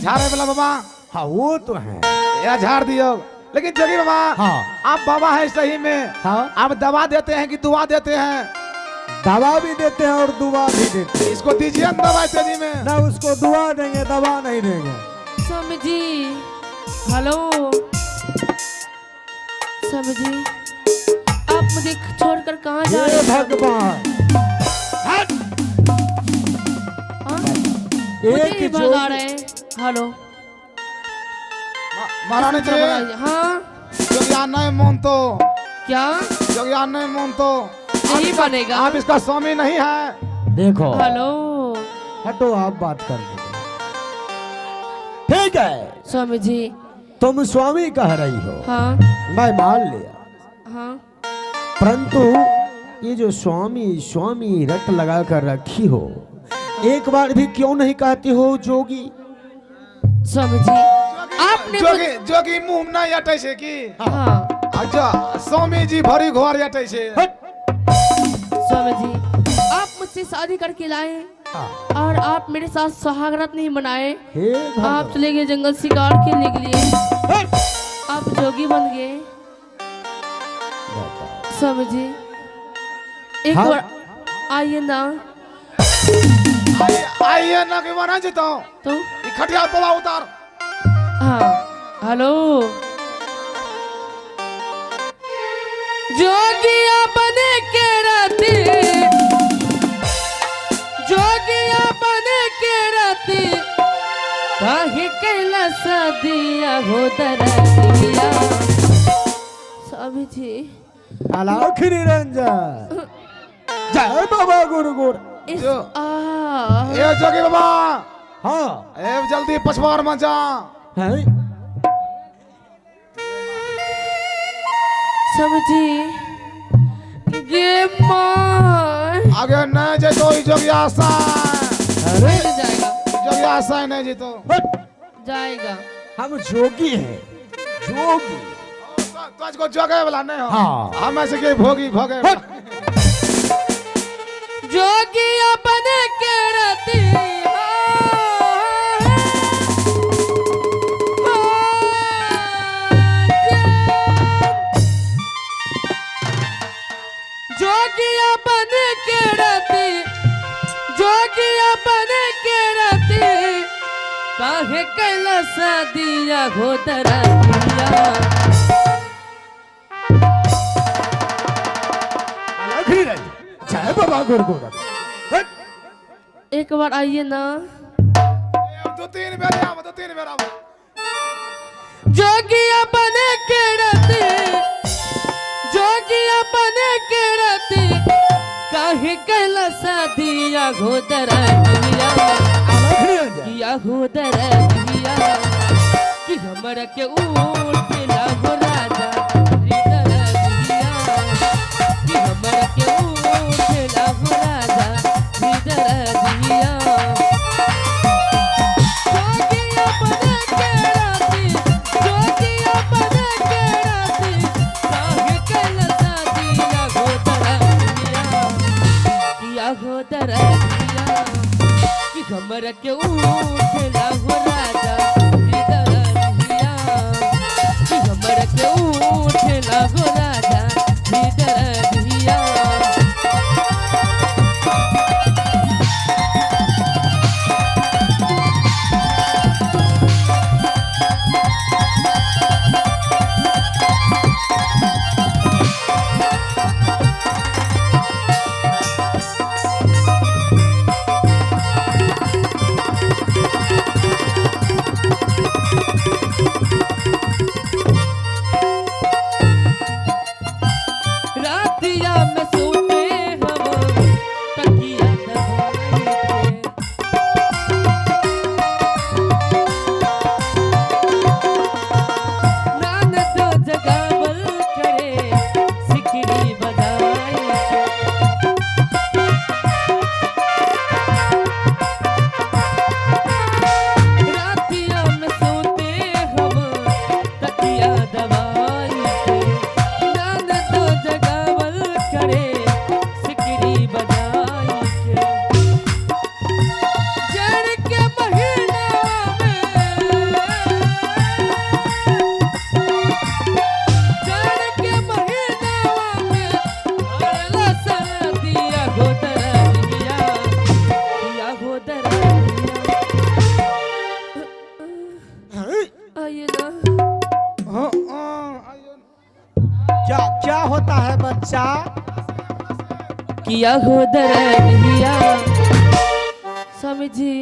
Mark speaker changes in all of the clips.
Speaker 1: झाड़े वाला बाबा।
Speaker 2: हाँ वो तो है।
Speaker 1: या झाड़ दियो, लेकिन जोगी बाबा
Speaker 2: हाँ
Speaker 1: आप बाबा है सही में।
Speaker 2: हाँ
Speaker 1: आप दवा देते हैं कि दुआ देते हैं?
Speaker 2: दवा भी देते हैं और दुआ भी देते हैं।
Speaker 1: इसको दीजिए ना दवा तेजी में।
Speaker 2: ना उसको दुआ देंगे, दवा नहीं देंगे।
Speaker 3: स्वामी जी हेलो स्वामी जी, आप मुझे छोड़कर कहाँ जा रहे
Speaker 2: हे
Speaker 3: हैं?
Speaker 2: भगवान,
Speaker 3: हाँ?
Speaker 2: एक
Speaker 3: मुझे ही
Speaker 2: जो
Speaker 3: भगा रहे हैं। हेलो
Speaker 1: महारानी जी
Speaker 3: हाँ
Speaker 1: जोगिया नहीं मन तो,
Speaker 3: क्या
Speaker 1: जोगिया नहीं मन तो
Speaker 3: नहीं बनेगा?
Speaker 1: आप इसका स्वामी नहीं है।
Speaker 2: देखो
Speaker 3: हेलो
Speaker 2: हटो, आप बात कर लो। ठीक है,
Speaker 3: स्वामी जी।
Speaker 2: तुम स्वामी कह रही हो,
Speaker 3: हाँ
Speaker 2: मैं मान लिया,
Speaker 3: हाँ
Speaker 2: परंतु ये जो स्वामी स्वामी रट लगा कर रखी हो, एक बार भी क्यों नहीं कहती हो जोगी?
Speaker 3: स्वामी जी आपने
Speaker 1: जोगी जोगी मुंह नहीं हटे से की।
Speaker 3: हाँ
Speaker 1: अच्छा स्वामी जी भरी घर हटे से।
Speaker 3: स्वामी जी आप मुझसे शादी करके लाए
Speaker 2: हाँ।
Speaker 3: और आप मेरे साथ सुहागरात नहीं बनाए।
Speaker 2: हे
Speaker 3: आप
Speaker 2: भगवान,
Speaker 3: चले गए जंगल शिकार खेलने के लिए, आप जोगी बन गए। स्वामी जी एक
Speaker 2: हाँ।
Speaker 3: बार आइए ना।
Speaker 1: आइए ना कि वहां जीता हूं
Speaker 3: तो
Speaker 1: ये खटिया पवा उतार।
Speaker 3: हाँ हेलो जोगिया बने के राती, जोगिया बने के राती काहे कैला सदिया हो दरदिया। स्वामी जी
Speaker 2: अलख निरंजन, जय बाबा गुरु गुरु।
Speaker 3: इस
Speaker 1: जो
Speaker 3: आ
Speaker 1: ए जोगी बाबा
Speaker 2: हाँ
Speaker 1: ए जल्दी पछवार में जा।
Speaker 2: है,
Speaker 3: स्वामी जी ये मार
Speaker 1: आगे नहीं जेतो ई जोगी आशा
Speaker 2: अरे
Speaker 3: जाएगा
Speaker 1: जोगी आशा नहीं जेतो।
Speaker 2: हट,
Speaker 3: जाएगा।
Speaker 2: हम जोगी हैं, जोगी।
Speaker 1: तो आज को जोगे वाला नहीं हो।
Speaker 2: हाँ।
Speaker 1: हम ऐसे के भोगी भोगे वाला।
Speaker 3: जोगिया बने के राती जोगिया बने के राती, जोगिया बने के राती काहे कैला सदिया हो दरदिया।
Speaker 2: अलख निरंजन, जय बाबा गुरु गुरु। हट,
Speaker 3: एक बार आइए ना।
Speaker 1: दो तीन बेर आव, दो तीन बेर आव।
Speaker 3: जोगिया बने के राती, जोगिया बने के राती काहे कैला सदिया हो दरदिया।
Speaker 2: अलख निरंजन,
Speaker 3: किया हो दरदिया कि हमरा के ऊँट लागो राजा री दरदिया, कि हमरा के ऊँट लागो राजा री दरदिया। जोगिया बने के राती, जोगिया बने के राती काहे कैला सदिया हो दरदिया, किया हो दरदिया कि हमरा के ऊँट लागो राजा री दरदिया, कि हमरा के ऊँट लागो राजा री दरदिया।
Speaker 2: होता है बच्चा?
Speaker 3: किया हो दरिया स्वामी जी,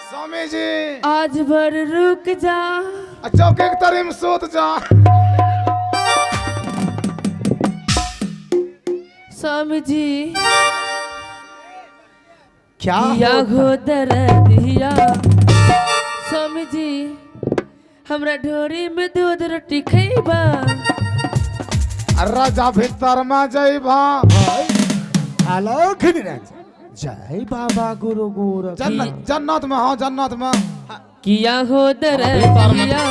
Speaker 1: स्वामी जी
Speaker 3: आज भर रुक जा।
Speaker 1: चौके के तरी में सोत जा।
Speaker 3: स्वामी जी
Speaker 2: क्या
Speaker 3: किया
Speaker 2: होता?
Speaker 3: हो दरिया स्वामी जी, हमरा ढोरी में दूध रोटी खैबा।
Speaker 1: राजा भीतर में जइबा।
Speaker 2: आलोक निरंजन जय बाबा गुरु गोरख।
Speaker 1: जन्नत में, हाँ जन्नत में।
Speaker 3: किया हो दरिया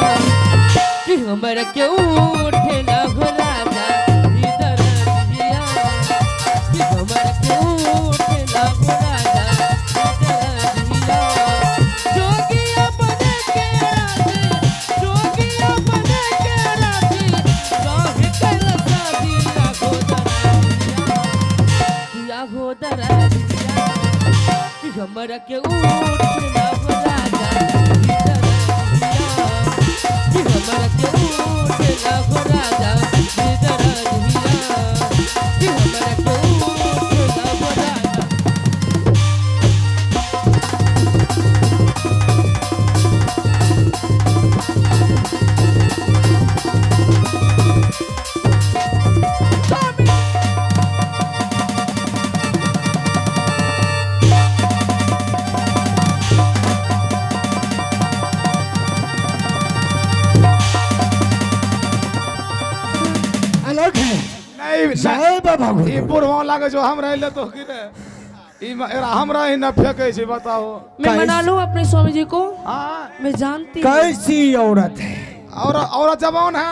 Speaker 3: कि हमरा क्यों उठे ना हो राजा ई दरिया, कि हमरा क्यों उठे ना हो राजा ई दरिया। जोगिया बने के राजी, जोगिया बने के राजी, काहे कैला शादिया हो दरिया। किया हो दरिया कि हमरा के उठे ना हो राजा ई दरिया, कि हमरा के उठे ना हो राजा ई दरिया, कि हमरा के उठे ना हो राजा।
Speaker 2: आलोक है
Speaker 1: नहीं
Speaker 2: जय बाबा गुरु
Speaker 1: ई
Speaker 2: गोरख।
Speaker 1: बुढ़वा लागे जो हम रहिले तो की रे। ई हमरा ही न फेंके छी, बताओ।
Speaker 3: मैं मना लूं अपने स्वामी जी को,
Speaker 1: हाँ
Speaker 3: मैं जानती हूँ।
Speaker 2: कैसी औरत है
Speaker 1: और जवान है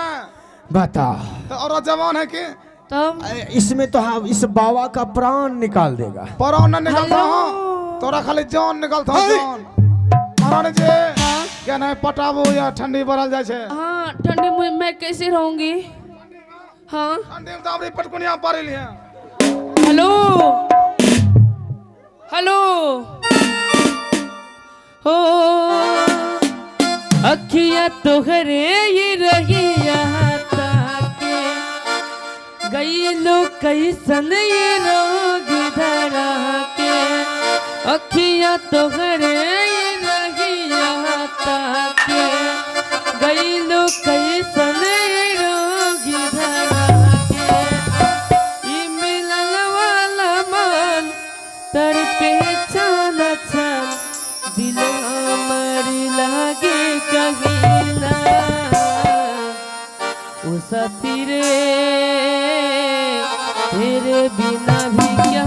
Speaker 2: बता?
Speaker 1: तो और जवान है कि
Speaker 3: तब
Speaker 2: इसमें तो हम इस बाबा का प्राण निकाल देगा।
Speaker 1: परान न निकलता
Speaker 3: हेलो।
Speaker 1: हाँ, तोरा खाली जान निकलता
Speaker 2: है।
Speaker 1: जान। महारानी जी
Speaker 3: हाँ
Speaker 1: क्या नहीं पटाबू या ठंडी बढ़ल जाए छे।
Speaker 3: हाँ, ठंडी में मैं कैसे रहूंगी? हाँ
Speaker 1: ठंडी में तो अपनी पटकुनिया पारी लिए।
Speaker 3: हेलो हेलो हो अखिया तोहरे ये रहिया ताके, गई लो कैसन ये रोग धरा के। अखिया तोहरे ये रहिया ताके, गई लो कैसन ये रोग धरा के। ई मिलन वाला मन तर पहचान छन, दिल हमारी लागे कहिला। उस तेरे बिना भी क्या